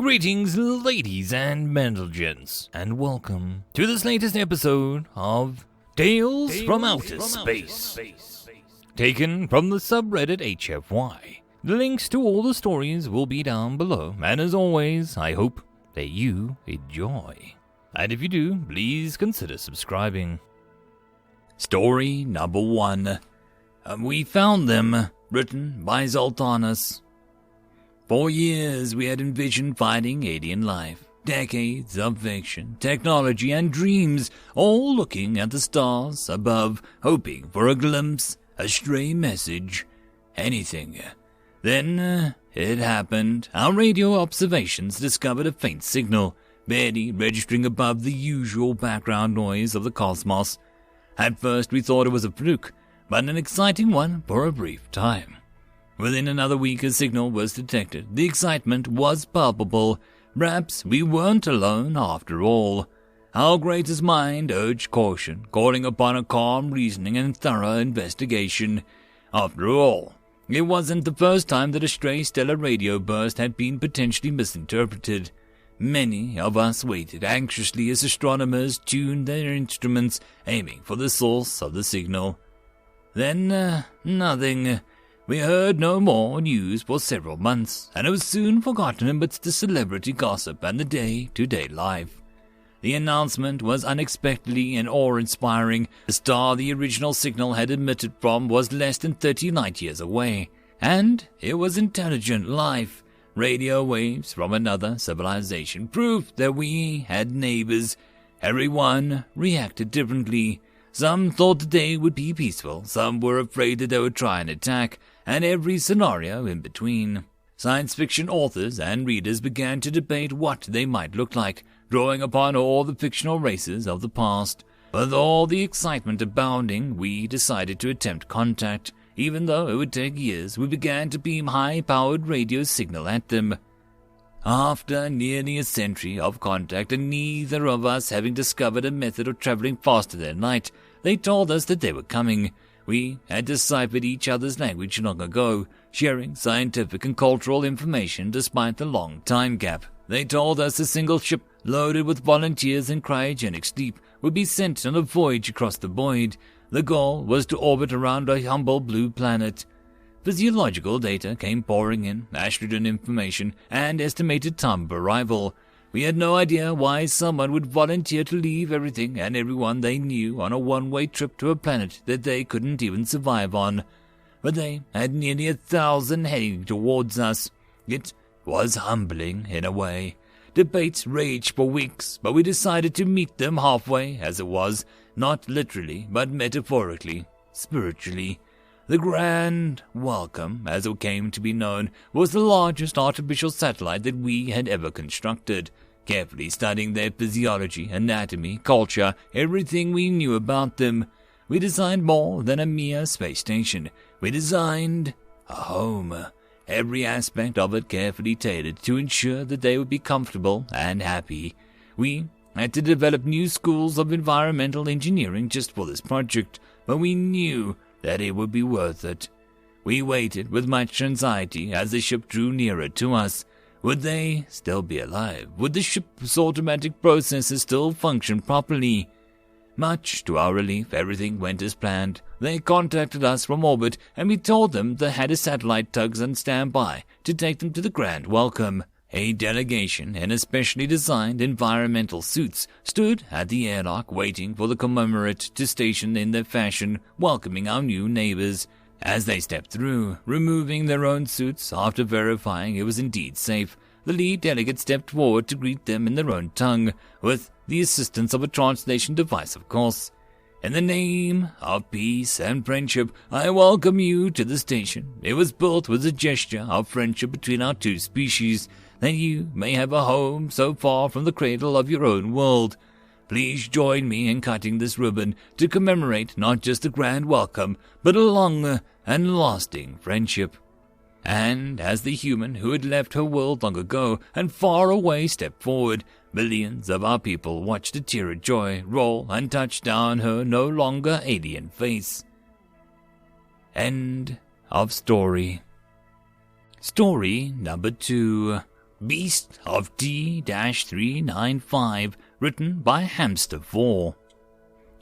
Greetings, ladies and gents, and welcome to this latest episode of Tales from Outer Space, taken from the subreddit HFY. The links to all the stories will be down below, and as always, I hope that you enjoy. And if you do, please consider subscribing. Story number 1. We Found Them, written by Xultanis. For years we had envisioned finding alien life. Decades of fiction, technology, and dreams, all looking at the stars above, hoping for a glimpse, a stray message, anything. Then it happened. Our radio observations discovered a faint signal, barely registering above the usual background noise of the cosmos. At first we thought it was a fluke, but an exciting one for a brief time. Within another week a signal was detected. The excitement was palpable. Perhaps we weren't alone after all. Our greatest mind urged caution, calling upon a calm reasoning and thorough investigation. After all, it wasn't the first time that a stray stellar radio burst had been potentially misinterpreted. Many of us waited anxiously as astronomers tuned their instruments, aiming for the source of the signal. Then, nothing. We heard no more news for several months, and it was soon forgotten amidst the celebrity gossip and the day-to-day life. The announcement was unexpectedly and awe-inspiring. The star the original signal had emitted from was less than 30 light-years away, and it was intelligent life. Radio waves from another civilization proved that we had neighbors. Everyone reacted differently. Some thought the day would be peaceful, some were afraid that they would try an attack, and every scenario in between. Science fiction authors and readers began to debate what they might look like, drawing upon all the fictional races of the past. With all the excitement abounding, we decided to attempt contact. Even though it would take years, we began to beam high-powered radio signal at them. After nearly a century of contact and neither of us having discovered a method of traveling faster than light, they told us that they were coming. We had deciphered each other's language long ago, sharing scientific and cultural information despite the long time gap. They told us a single ship loaded with volunteers in cryogenic sleep would be sent on a voyage across the void. The goal was to orbit around a humble blue planet. Physiological data came pouring in, astronaut information, and estimated time of arrival. We had no idea why someone would volunteer to leave everything and everyone they knew on a one-way trip to a planet that they couldn't even survive on. But they had nearly 1,000 heading towards us. It was humbling in a way. Debates raged for weeks, but we decided to meet them halfway, as it was, not literally, but metaphorically, spiritually. The Grand Welcome, as it came to be known, was the largest artificial satellite that we had ever constructed. Carefully studying their physiology, anatomy, culture, everything we knew about them, we designed more than a mere space station. We designed a home. Every aspect of it carefully tailored to ensure that they would be comfortable and happy. We had to develop new schools of environmental engineering just for this project, but we knew that it would be worth it. We waited with much anxiety as the ship drew nearer to us. Would they still be alive? Would the ship's automatic processes still function properly? Much to our relief, everything went as planned. They contacted us from orbit, and we told them they had a satellite tugs on standby to take them to the Grand Welcome. A delegation in especially designed environmental suits stood at the airlock waiting for the commemorate to station in their fashion, welcoming our new neighbors. As they stepped through, removing their own suits after verifying it was indeed safe, the lead delegate stepped forward to greet them in their own tongue, with the assistance of a translation device, of course. In the name of peace and friendship, I welcome you to the station. It was built with a gesture of friendship between our two species, that you may have a home so far from the cradle of your own world. Please join me in cutting this ribbon to commemorate not just the Grand Welcome, but a long and lasting friendship. And as the human who had left her world long ago and far away stepped forward, millions of our people watched a tear of joy roll and touch down her no longer alien face. End of story. Story number 2. Beast of D395, written by HamsterIV.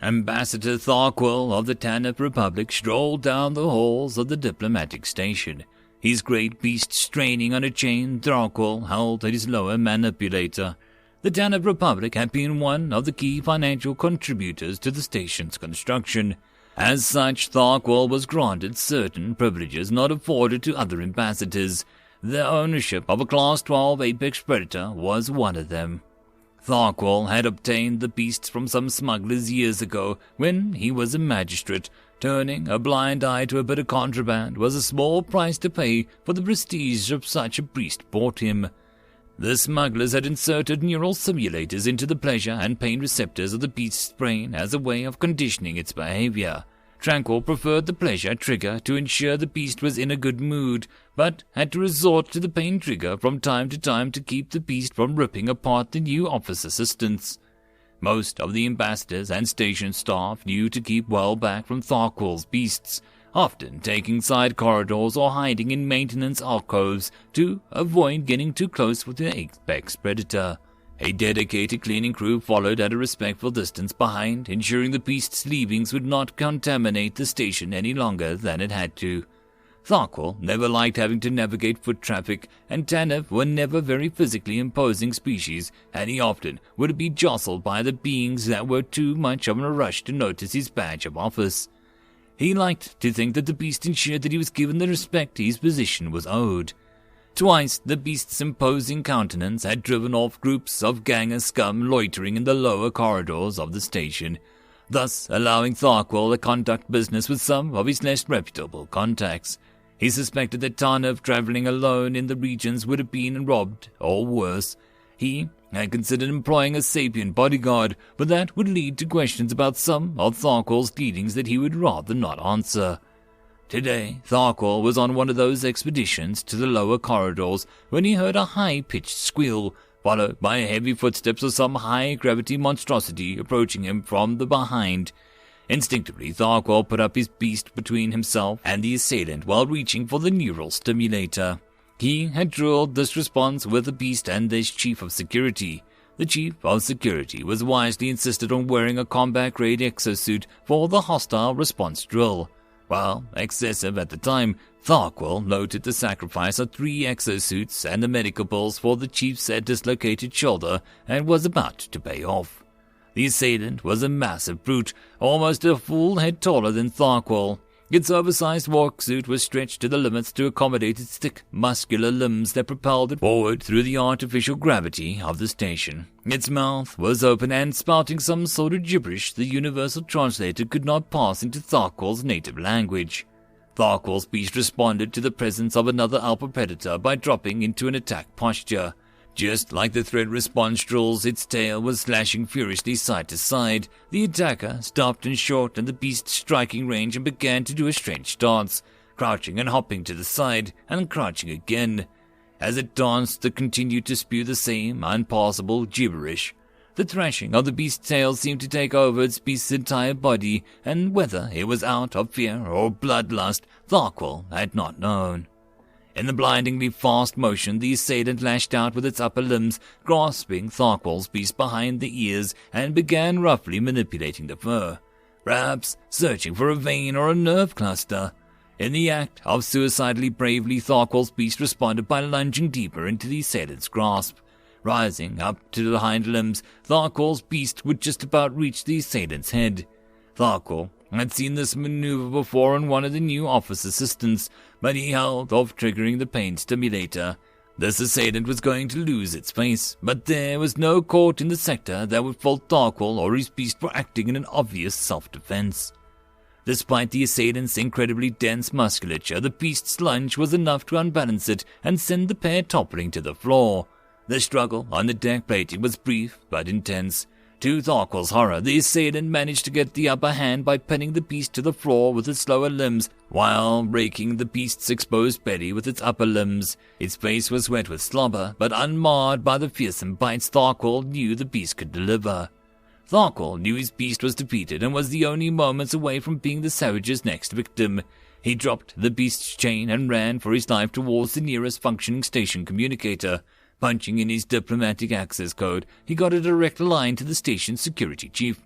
Ambassador Tharquil of the Tanith Republic strolled down the halls of the diplomatic station. His great beast straining on a chain Tharquil held at his lower manipulator. The Tanith Republic had been one of the key financial contributors to the station's construction. As such, Tharquil was granted certain privileges not afforded to other ambassadors. The ownership of a Class 12 apex predator was one of them. Tharquil had obtained the beasts from some smugglers years ago when he was a magistrate. Turning a blind eye to a bit of contraband was a small price to pay for the prestige of such a beast brought him. The smugglers had inserted neural simulators into the pleasure and pain receptors of the beast's brain as a way of conditioning its behavior. Tranquil preferred the pleasure trigger to ensure the beast was in a good mood, but had to resort to the pain trigger from time to time to keep the beast from ripping apart the new office assistants. Most of the ambassadors and station staff knew to keep well back from Tharquil's beasts, often taking side corridors or hiding in maintenance alcoves to avoid getting too close with the apex predator. A dedicated cleaning crew followed at a respectful distance behind, ensuring the beast's leavings would not contaminate the station any longer than it had to. Tharquil never liked having to navigate foot traffic, and Tanith were never very physically imposing species, and he often would be jostled by the beings that were too much of in a rush to notice his badge of office. He liked to think that the beast ensured that he was given the respect his position was owed. Twice the beast's imposing countenance had driven off groups of ganger scum loitering in the lower corridors of the station, thus allowing Tharquil to conduct business with some of his less reputable contacts. He suspected that Tanith traveling alone in the regions would have been robbed, or worse. He had considered employing a sapient bodyguard, but that would lead to questions about some of Tharquil's dealings that he would rather not answer. Today, Tharquil was on one of those expeditions to the lower corridors when he heard a high-pitched squeal, followed by heavy footsteps of some high-gravity monstrosity approaching him from the behind. Instinctively, Tharquil put up his beast between himself and the assailant while reaching for the neural stimulator. He had drilled this response with the beast and his chief of security. The chief of security was wisely insisted on wearing a combat-grade exosuit for the hostile response drill. While excessive at the time, Tharquil noted the sacrifice of 3 exosuits and the medical bills for the chief's dislocated shoulder and was about to pay off. The assailant was a massive brute, almost a full head taller than Tharquil. Its oversized worksuit was stretched to the limits to accommodate its thick, muscular limbs that propelled it forward through the artificial gravity of the station. Its mouth was open and spouting some sort of gibberish the universal translator could not pass into Tharquil's native language. Tharquil's beast responded to the presence of another alpha predator by dropping into an attack posture. Just like the threat response drills, its tail was slashing furiously side to side. The attacker stopped in short and the beast's striking range and began to do a strange dance, crouching and hopping to the side, and crouching again. As it danced, it continued to spew the same unpassable gibberish. The thrashing of the beast's tail seemed to take over its beast's entire body, and whether it was out of fear or bloodlust, Tharquil had not known. In the blindingly fast motion, the assailant lashed out with its upper limbs, grasping Tharquil's beast behind the ears, and began roughly manipulating the fur, perhaps searching for a vein or a nerve cluster. In the act of suicidally bravely, Tharquil's beast responded by lunging deeper into the assailant's grasp. Rising up to the hind limbs, Tharquil's beast would just about reach the assailant's head. Tharquil had seen this maneuver before in one of the new office assistants, but he held off triggering the pain stimulator. This assailant was going to lose its face, but there was no court in the sector that would fault Tharquil or his beast for acting in an obvious self-defense. Despite the assailant's incredibly dense musculature, the beast's lunge was enough to unbalance it and send the pair toppling to the floor. The struggle on the deck plating was brief but intense. To Tharquil's horror, the assailant managed to get the upper hand by pinning the beast to the floor with its lower limbs, while raking the beast's exposed belly with its upper limbs. Its face was wet with slobber, but unmarred by the fearsome bites Tharquil knew the beast could deliver. Tharquil knew his beast was defeated and was the only moments away from being the savage's next victim. He dropped the beast's chain and ran for his life towards the nearest functioning station communicator. Punching in his diplomatic access code, he got a direct line to the station's security chief.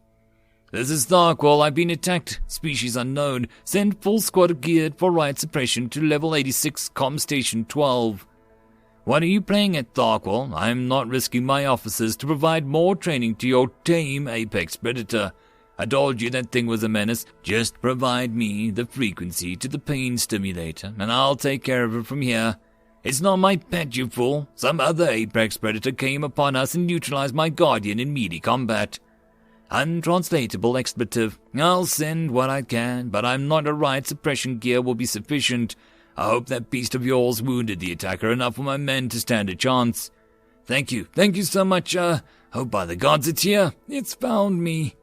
"This is Tharkwall. I've been attacked. Species unknown. Send full squad geared for riot suppression to level 86, com station 12. What are you playing at, Tharkwall? I'm not risking my officers to provide more training to your tame apex predator. I told you that thing was a menace. Just provide me the frequency to the pain stimulator, and I'll take care of it from here. It's not my pet, you fool. Some other apex predator came upon us and neutralized my guardian in melee combat. Untranslatable expletive. I'll send what I can, but I'm not a riot suppression gear will be sufficient. I hope that beast of yours wounded the attacker enough for my men to stand a chance. Thank you so much. Hope by the gods it's here. It's found me."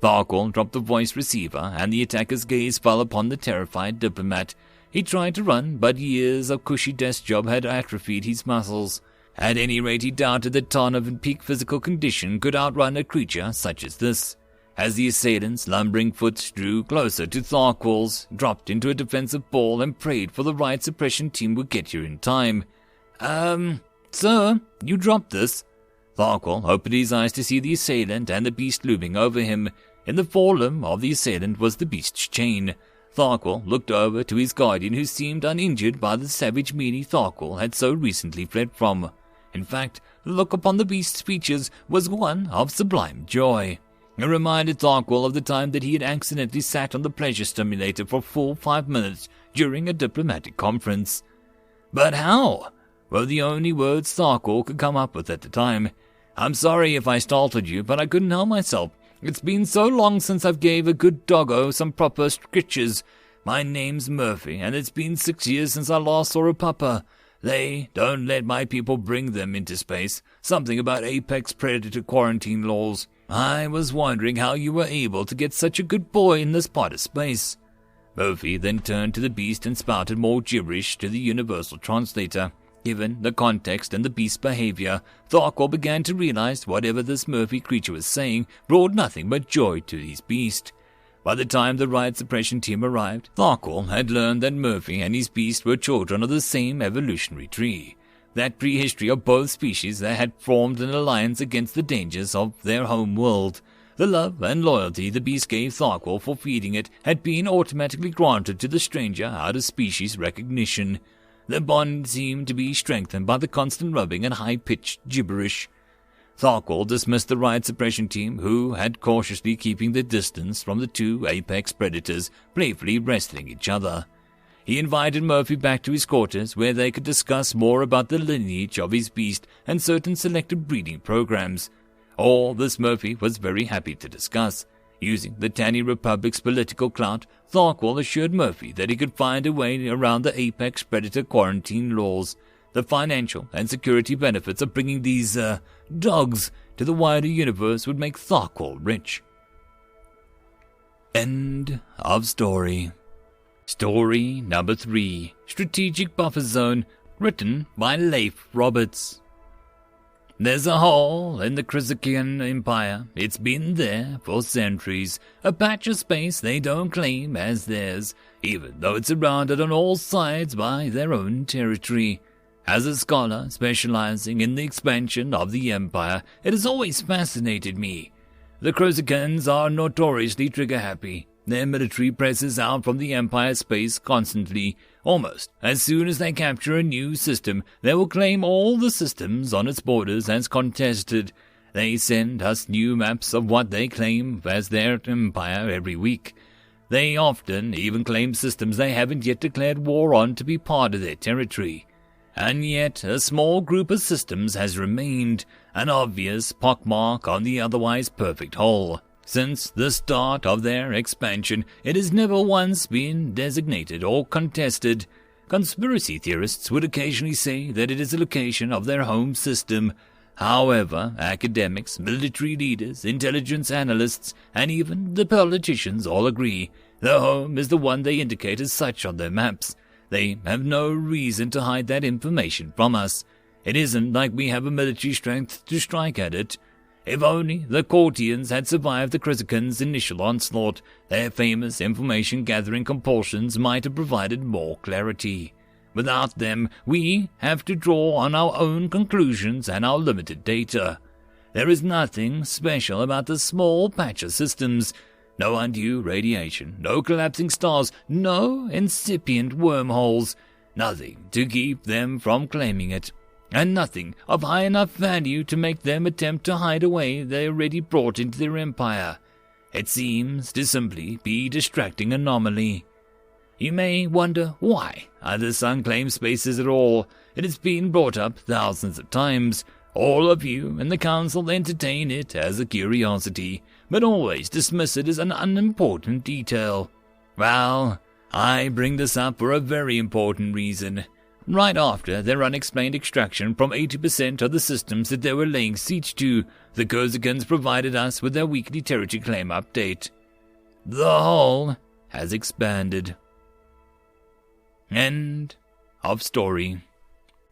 Tharkwall dropped the voice receiver, and the attacker's gaze fell upon the terrified diplomat. He tried to run, but years of cushy desk job had atrophied his muscles. At any rate, he doubted that Tarnov in peak physical condition could outrun a creature such as this. As the assailant's lumbering foot drew closer to Tharkwall's, dropped into a defensive ball and prayed for the riot suppression team would get here in time. Sir, you dropped this." Tharkwall opened his eyes to see the assailant and the beast looming over him. In the forelimb of the assailant was the beast's chain. Tharkwall looked over to his guardian, who seemed uninjured by the savage meaning Tharkwall had so recently fled from. In fact, the look upon the beast's features was one of sublime joy. It reminded Tharkwall of the time that he had accidentally sat on the pleasure stimulator for a full 5 minutes during a diplomatic conference. "But how?" were the only words Tharkwall could come up with at the time. "I'm sorry if I startled you, but I couldn't help myself. It's been so long since I've gave a good doggo some proper scritches. My name's Murphy, and it's been 6 years since I last saw a pupper. They don't let my people bring them into space. Something about apex predator quarantine laws. I was wondering how you were able to get such a good boy in this part of space." Murphy then turned to the beast and spouted more gibberish to the universal translator. Given the context and the beast's behavior, Tharkwall began to realize whatever this Murphy creature was saying brought nothing but joy to his beast. By the time the riot suppression team arrived, Tharkwall had learned that Murphy and his beast were children of the same evolutionary tree. That prehistory of both species that had formed an alliance against the dangers of their home world. The love and loyalty the beast gave Tharkwall for feeding it had been automatically granted to the stranger out of species recognition. The bond seemed to be strengthened by the constant rubbing and high-pitched gibberish. Tharkwall dismissed the riot suppression team, who had cautiously keeping their distance from the two apex predators playfully wrestling each other. He invited Murphy back to his quarters, where they could discuss more about the lineage of his beast and certain selected breeding programs. All this Murphy was very happy to discuss. Using the Tanny Republic's political clout, Tharkwall assured Murphy that he could find a way around the apex predator quarantine laws. The financial and security benefits of bringing these, dogs to the wider universe would make Tharkwall rich. End of story. Story number 3, Strategic Buffer Zone, written by LeifRoberts. There's a hole in the Chrysakian Empire. It's been there for centuries, a patch of space they don't claim as theirs, even though it's surrounded on all sides by their own territory. As a scholar specializing in the expansion of the Empire, it has always fascinated me. The Chrysakians are notoriously trigger-happy. Their military presses out from the Empire space constantly. Almost as soon as they capture a new system, they will claim all the systems on its borders as contested. They send us new maps of what they claim as their empire every week. They often even claim systems they haven't yet declared war on to be part of their territory. And yet a small group of systems has remained, an obvious pockmark on the otherwise perfect whole. Since the start of their expansion, it has never once been designated or contested. Conspiracy theorists would occasionally say that it is a location of their home system. However, academics, military leaders, intelligence analysts, and even the politicians all agree the home is the one they indicate as such on their maps. They have no reason to hide that information from us. It isn't like we have a military strength to strike at it. If only the Courtians had survived the Chrysakians' initial onslaught, their famous information-gathering compulsions might have provided more clarity. Without them, we have to draw on our own conclusions and our limited data. There is nothing special about the small patch of systems. No undue radiation, no collapsing stars, no incipient wormholes. Nothing to keep them from claiming it, and nothing of high enough value to make them attempt to hide away they already brought into their empire. It seems to simply be a distracting anomaly. You may wonder why others unclaimed spaces at all. It has been brought up thousands of times. All of you in the council entertain it as a curiosity, but always dismiss it as an unimportant detail. Well, I bring this up for a very important reason. Right after their unexplained extraction from 80% of the systems that they were laying siege to, the Korzikans provided us with their weekly territory claim update. The hull has expanded. End of story.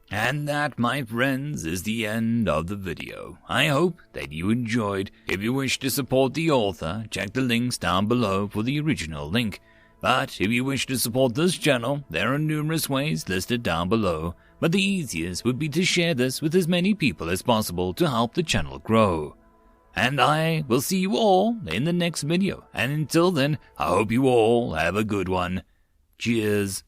And that, my friends, is the end of the video. I hope that you enjoyed. If you wish to support the author, check the links down below for the original link. But if you wish to support this channel, there are numerous ways listed down below, but the easiest would be to share this with as many people as possible to help the channel grow. And I will see you all in the next video, and until then, I hope you all have a good one. Cheers.